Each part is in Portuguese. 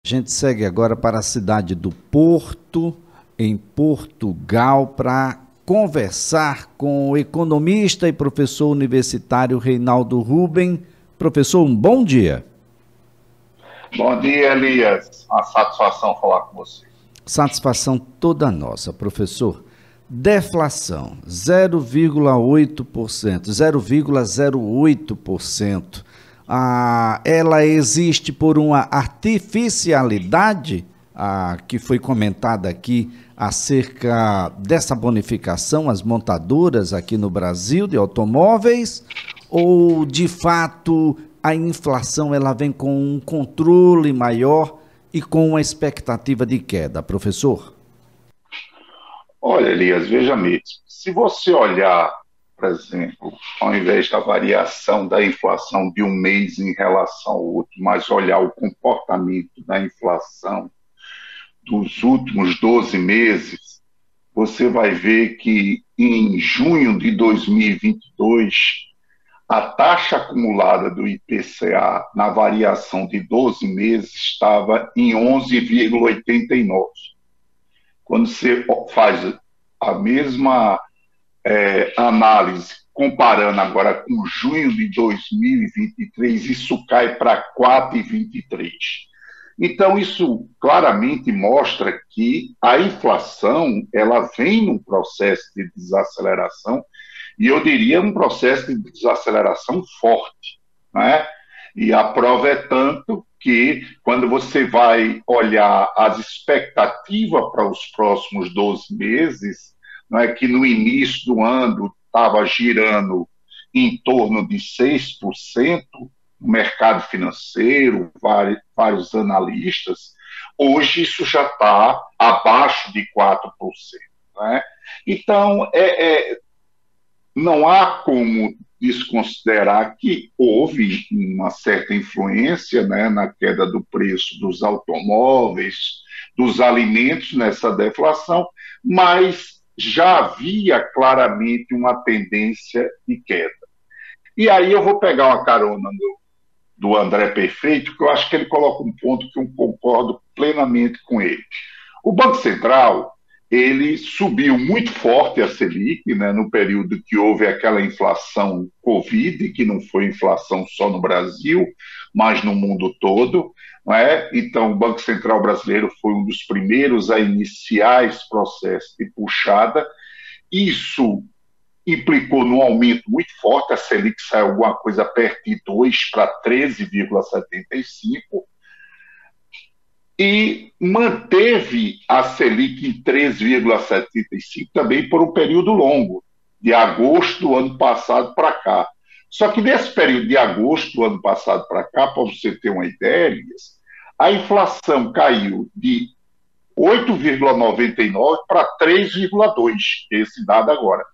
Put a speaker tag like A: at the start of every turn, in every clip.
A: A gente segue agora para a cidade do Porto, em Portugal, para conversar com o economista e professor universitário Reinaldo Ruben. Professor, um bom dia.
B: Bom dia, Elias. Uma satisfação falar com você.
A: Satisfação toda nossa, professor. Deflação, 0,8%, 0,08%. Ela existe por uma artificialidade que foi comentada aqui acerca dessa bonificação às montadoras aqui no Brasil de automóveis, ou de fato a inflação ela vem com um controle maior e com uma expectativa de queda, professor?
B: Olha, Elias, veja mesmo. Se você olhar, por exemplo, ao invés da variação da inflação de um mês em relação ao outro, mas olhar o comportamento da inflação dos últimos 12 meses, você vai ver que em junho de 2022, a taxa acumulada do IPCA na variação de 12 meses estava em 11,89. Quando você faz a mesma análise, comparando agora com junho de 2023, isso cai para 4,23. Então, isso claramente mostra que a inflação ela vem num processo de desaceleração, e eu diria um processo de desaceleração forte, né? E a prova é tanto que, quando você vai olhar as expectativas para os próximos 12 meses, não é que no início do ano estava girando em torno de 6% no mercado financeiro, vários analistas, hoje isso já está abaixo de 4%. Né? Então, não há como desconsiderar que houve uma certa influência, né, na queda do preço dos automóveis, dos alimentos nessa deflação, mas já havia claramente uma tendência de queda. E aí eu vou pegar uma carona do André Perfeito, que eu acho que ele coloca um ponto que eu concordo plenamente com ele. O Banco Central, ele subiu muito forte a Selic, né, no período que houve aquela inflação Covid, que não foi inflação só no Brasil, mas no mundo todo. Não é? Então, o Banco Central brasileiro foi um dos primeiros a iniciar esse processo de puxada. Isso implicou num aumento muito forte, a Selic saiu alguma coisa perto de 2 para 13,75%, e manteve a Selic em 3,75 também por um período longo, de agosto do ano passado para cá. Só que nesse período de agosto do ano passado para cá, para você ter uma ideia, a inflação caiu de 8,99 para 3,2, esse dado agora.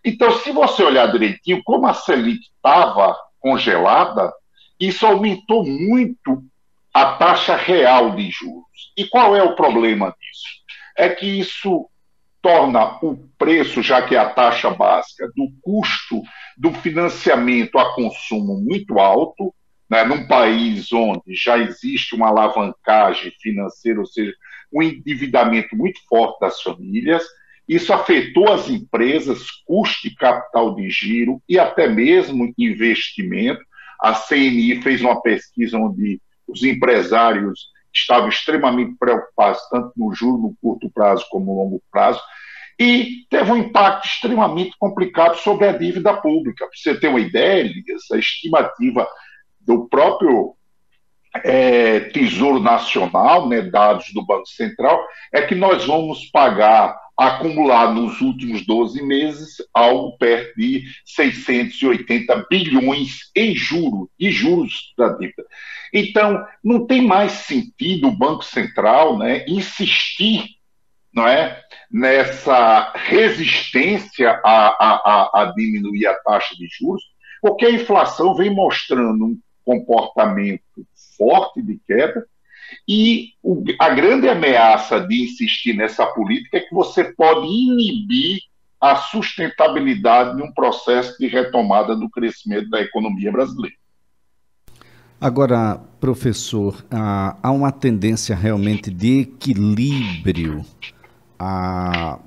B: Então, se você olhar direitinho, como a Selic estava congelada, isso aumentou muito a taxa real de juros. E qual é o problema disso? É que isso torna o preço, já que é a taxa básica, do custo do financiamento a consumo muito alto, né, num país onde já existe uma alavancagem financeira, ou seja, um endividamento muito forte das famílias. Isso afetou as empresas, custo de capital de giro e até mesmo investimento. A CNI fez uma pesquisa onde os empresários estavam extremamente preocupados, tanto no juro no curto prazo como no longo prazo, e teve um impacto extremamente complicado sobre a dívida pública. Para você ter uma ideia, essa estimativa do próprio Tesouro Nacional, né, dados do Banco Central, é que nós vamos pagar, acumular nos últimos 12 meses, algo perto de 680 bilhões em juros da dívida. Então, não tem mais sentido o Banco Central, né, insistir, não é, nessa resistência a diminuir a taxa de juros, porque a inflação vem mostrando um comportamento forte de queda, e a grande ameaça de insistir nessa política é que você pode inibir a sustentabilidade de um processo de retomada do crescimento da economia brasileira.
A: Agora, professor, há uma tendência realmente de equilíbrio.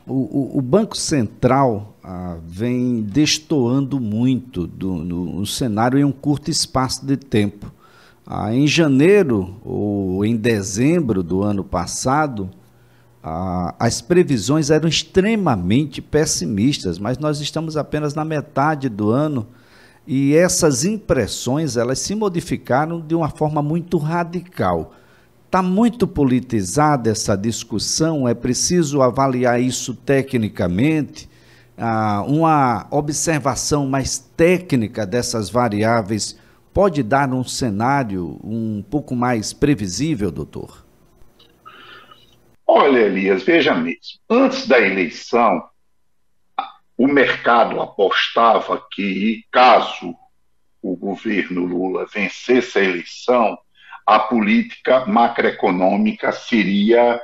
A: O Banco Central vem destoando muito no cenário em um curto espaço de tempo. Em janeiro ou em dezembro do ano passado, as previsões eram extremamente pessimistas, mas nós estamos apenas na metade do ano e essas impressões elas se modificaram de uma forma muito radical. Está muito politizada essa discussão, é preciso avaliar isso tecnicamente, uma observação mais técnica dessas variáveis pode dar um cenário um pouco mais previsível, doutor?
B: Olha, Elias, veja mesmo. Antes da eleição, o mercado apostava que, caso o governo Lula vencesse a eleição, a política macroeconômica seria,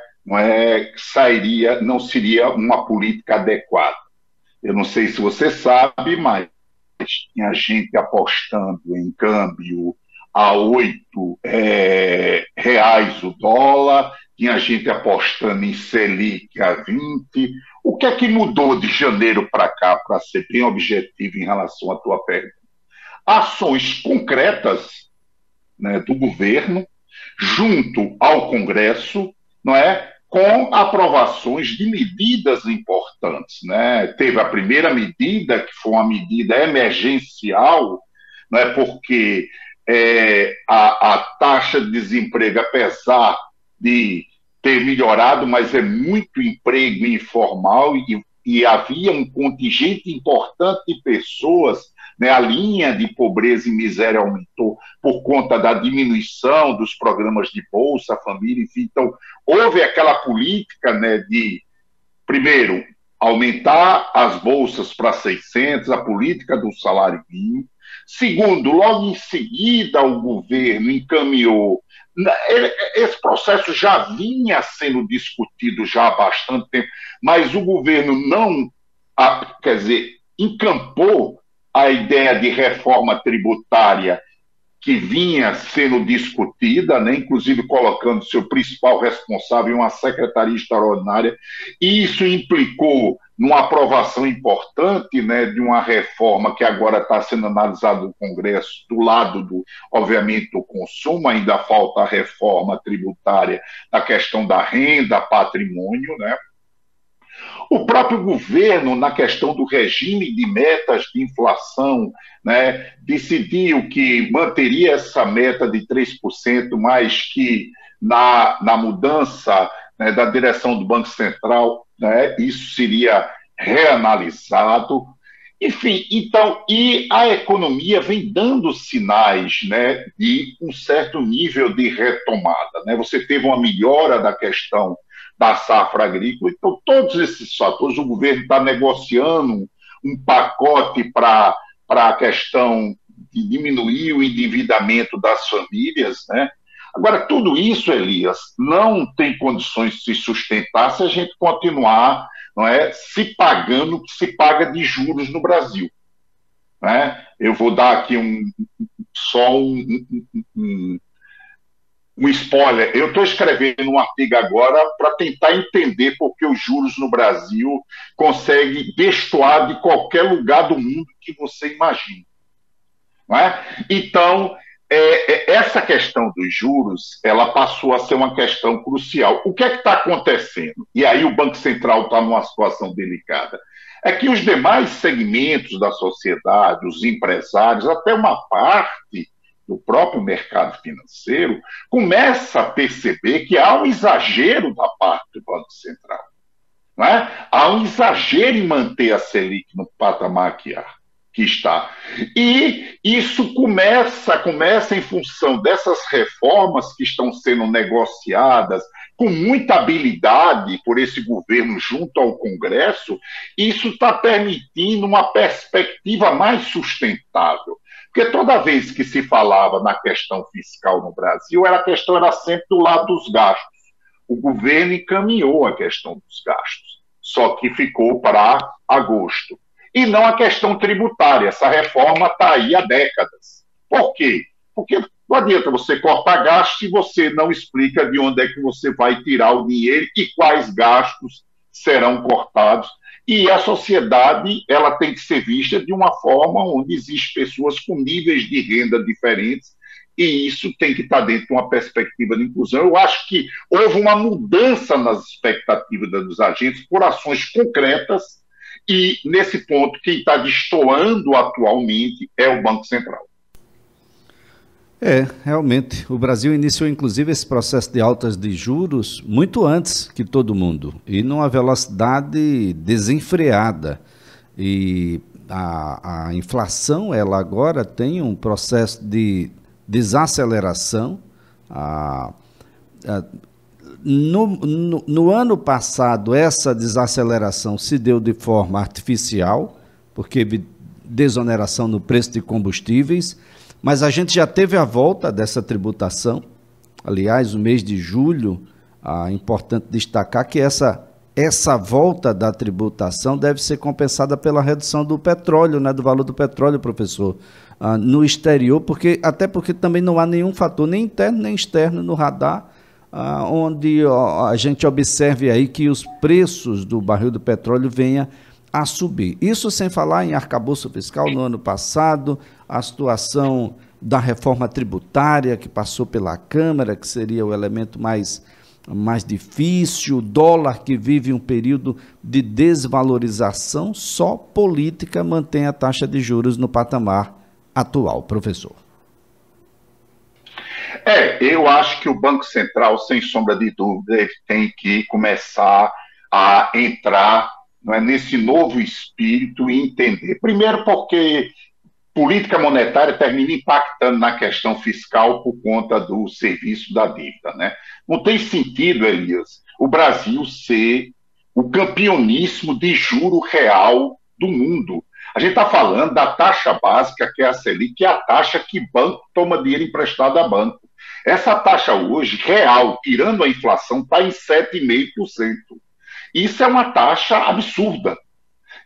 B: não seria uma política adequada. Eu não sei se você sabe, mas tinha gente apostando em câmbio a R$ 8 o dólar, tinha gente apostando em Selic a 20. O que é que mudou de janeiro para cá, para ser bem objetivo em relação à tua pergunta? Ações concretas, né, do governo, junto ao Congresso, não é? Com aprovações de medidas importantes. Né? Teve a primeira medida, que foi uma medida emergencial, não é? Porque a taxa de desemprego, apesar de ter melhorado, mas é muito emprego informal e havia um contingente importante de pessoas, né, a linha de pobreza e miséria aumentou por conta da diminuição dos programas de Bolsa Família, enfim. Então, houve aquela política, né, de, primeiro, aumentar as bolsas para 600, a política do salário mínimo. Segundo, logo em seguida, o governo encaminhou. Esse processo já vinha sendo discutido já há bastante tempo, mas o governo não, quer dizer, encampou a ideia de reforma tributária que vinha sendo discutida, né, inclusive colocando seu principal responsável em uma secretaria extraordinária, e isso implicou numa aprovação importante, né, de uma reforma que agora está sendo analisada no Congresso, do lado, obviamente, do consumo. Ainda falta a reforma tributária na questão da renda, patrimônio, né? O próprio governo, na questão do regime de metas de inflação, né, decidiu que manteria essa meta de 3%, mas que na mudança, né, da direção do Banco Central, né, isso seria reanalisado. Enfim, então, e a economia vem dando sinais, né, de um certo nível de retomada. Né? Você teve uma melhora da questão da safra agrícola. Então, todos esses fatores, o governo está negociando um pacote para a questão de diminuir o endividamento das famílias. Né? Agora, tudo isso, Elias, não tem condições de se sustentar se a gente continuar, não é, se pagando o que se paga de juros no Brasil. Né? Eu vou dar aqui só um spoiler. Eu estou escrevendo um artigo agora para tentar entender por que os juros no Brasil conseguem destoar de qualquer lugar do mundo que você imagine. Não é? Então, essa questão dos juros, ela passou a ser uma questão crucial. O que é que está acontecendo? E aí o Banco Central está numa situação delicada. É que os demais segmentos da sociedade, os empresários, até uma parte do próprio mercado financeiro, começa a perceber que há um exagero da parte do Banco Central. Não é? Há um exagero em manter a Selic no patamar que está. E isso começa em função dessas reformas que estão sendo negociadas com muita habilidade por esse governo junto ao Congresso. Isso está permitindo uma perspectiva mais sustentável. Porque toda vez que se falava na questão fiscal no Brasil, a questão era sempre do lado dos gastos. O governo encaminhou a questão dos gastos, só que ficou para agosto. E não a questão tributária. Essa reforma está aí há décadas. Por quê? porque não adianta você cortar gastos se você não explica de onde é que você vai tirar o dinheiro e quais gastos serão cortados. E a sociedade ela tem que ser vista de uma forma onde existem pessoas com níveis de renda diferentes, e isso tem que estar dentro de uma perspectiva de inclusão. Eu acho que houve uma mudança nas expectativas dos agentes por ações concretas, e nesse ponto quem está destoando atualmente é o Banco Central.
A: Realmente, o Brasil iniciou inclusive esse processo de altas de juros muito antes que todo mundo, e numa velocidade desenfreada. E a inflação, ela agora tem um processo de desaceleração. No ano passado, essa desaceleração se deu de forma artificial, porque desoneração no preço de combustíveis, mas a gente já teve a volta dessa tributação. Aliás, o mês de julho, é importante destacar que essa volta da tributação deve ser compensada pela redução do petróleo, né, do valor do petróleo, professor, no exterior, até porque também não há nenhum fator, nem interno nem externo no radar, onde a gente observe aí que os preços do barril do petróleo venham a subir. Isso sem falar em arcabouço fiscal no ano passado, a situação da reforma tributária que passou pela Câmara, que seria o elemento mais difícil, o dólar que vive um período de desvalorização. Só política mantém a taxa de juros no patamar atual, professor.
B: Eu acho que o Banco Central, sem sombra de dúvida, ele tem que começar a entrar, não é, nesse novo espírito e entender. Primeiro porque política monetária termina impactando na questão fiscal por conta do serviço da dívida, né? Não tem sentido, Elias, o Brasil ser o campeoníssimo de juro real do mundo. A gente está falando da taxa básica, que é a Selic, que é a taxa que banco toma dinheiro emprestado a banco. Essa taxa hoje, real, tirando a inflação, está em 7,5%. Isso é uma taxa absurda.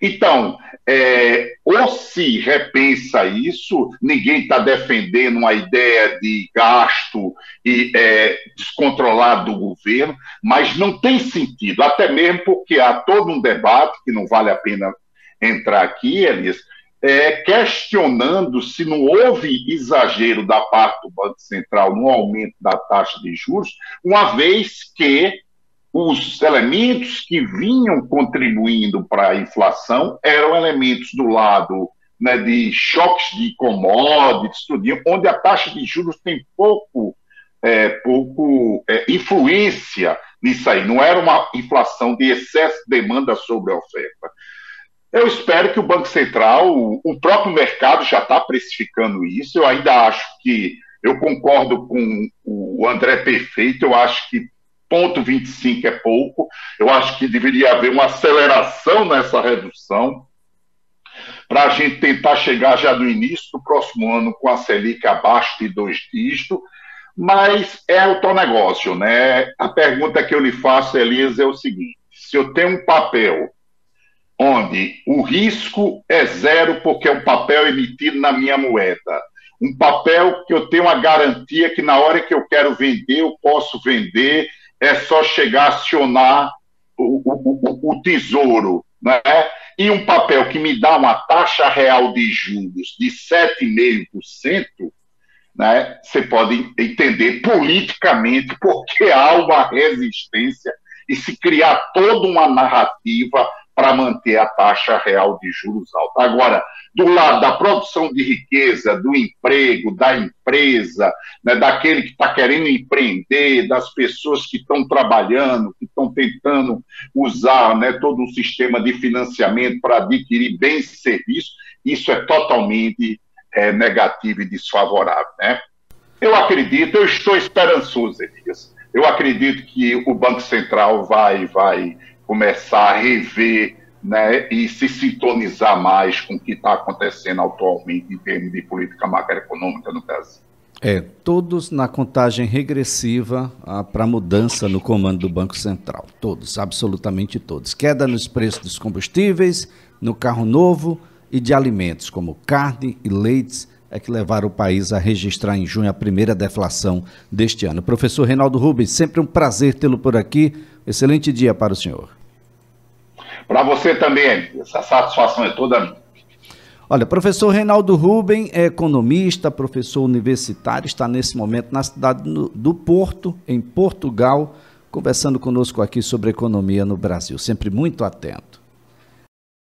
B: Então, ou se repensa isso, ninguém está defendendo uma ideia de gasto descontrolado do governo, mas não tem sentido, até mesmo porque há todo um debate, que não vale a pena entrar aqui, Elias, questionando se não houve exagero da parte do Banco Central no aumento da taxa de juros, uma vez que os elementos que vinham contribuindo para a inflação eram elementos do lado, né, de choques de commodities, onde a taxa de juros tem pouco influência nisso aí. Não era uma inflação de excesso de demanda sobre a oferta. Eu espero que o Banco Central, o próprio mercado já está precificando isso. Eu ainda acho que, eu concordo com o André Perfeito, eu acho que 0,25 é pouco, eu acho que deveria haver uma aceleração nessa redução, para a gente tentar chegar já no início do próximo ano com a Selic abaixo de 2 dígitos, mas é o teu negócio, né? A pergunta que eu lhe faço, Elias, é o seguinte: se eu tenho um papel onde o risco é zero porque é um papel emitido na minha moeda, um papel que eu tenho uma garantia que na hora que eu quero vender, eu posso vender, é só chegar a acionar o tesouro, né? E um papel que me dá uma taxa real de juros de 7,5%, né? Você pode entender politicamente porque há uma resistência e se criar toda uma narrativa para manter a taxa real de juros alta. Agora, do lado da produção de riqueza, do emprego, da empresa, né, daquele que está querendo empreender, das pessoas que estão trabalhando, que estão tentando usar, né, todo um sistema de financiamento para adquirir bens e serviços, isso é totalmente negativo e desfavorável, né? Eu estou esperançoso, Elias. Eu acredito que o Banco Central vai começar a rever, né, e se sintonizar mais com o que está acontecendo atualmente em termos de política macroeconômica no Brasil.
A: Todos na contagem regressiva para mudança no comando do Banco Central. Todos, absolutamente todos. Queda nos preços dos combustíveis, no carro novo e de alimentos, como carne e leites, é que levaram o país a registrar em junho a primeira deflação deste ano. Professor Reinaldo Rubens, sempre um prazer tê-lo por aqui. Excelente dia para o senhor.
B: Para você também, essa satisfação é toda minha.
A: Olha, professor Reinaldo Rubens é economista, professor universitário, está nesse momento na cidade do Porto, em Portugal, conversando conosco aqui sobre economia no Brasil. Sempre muito atento.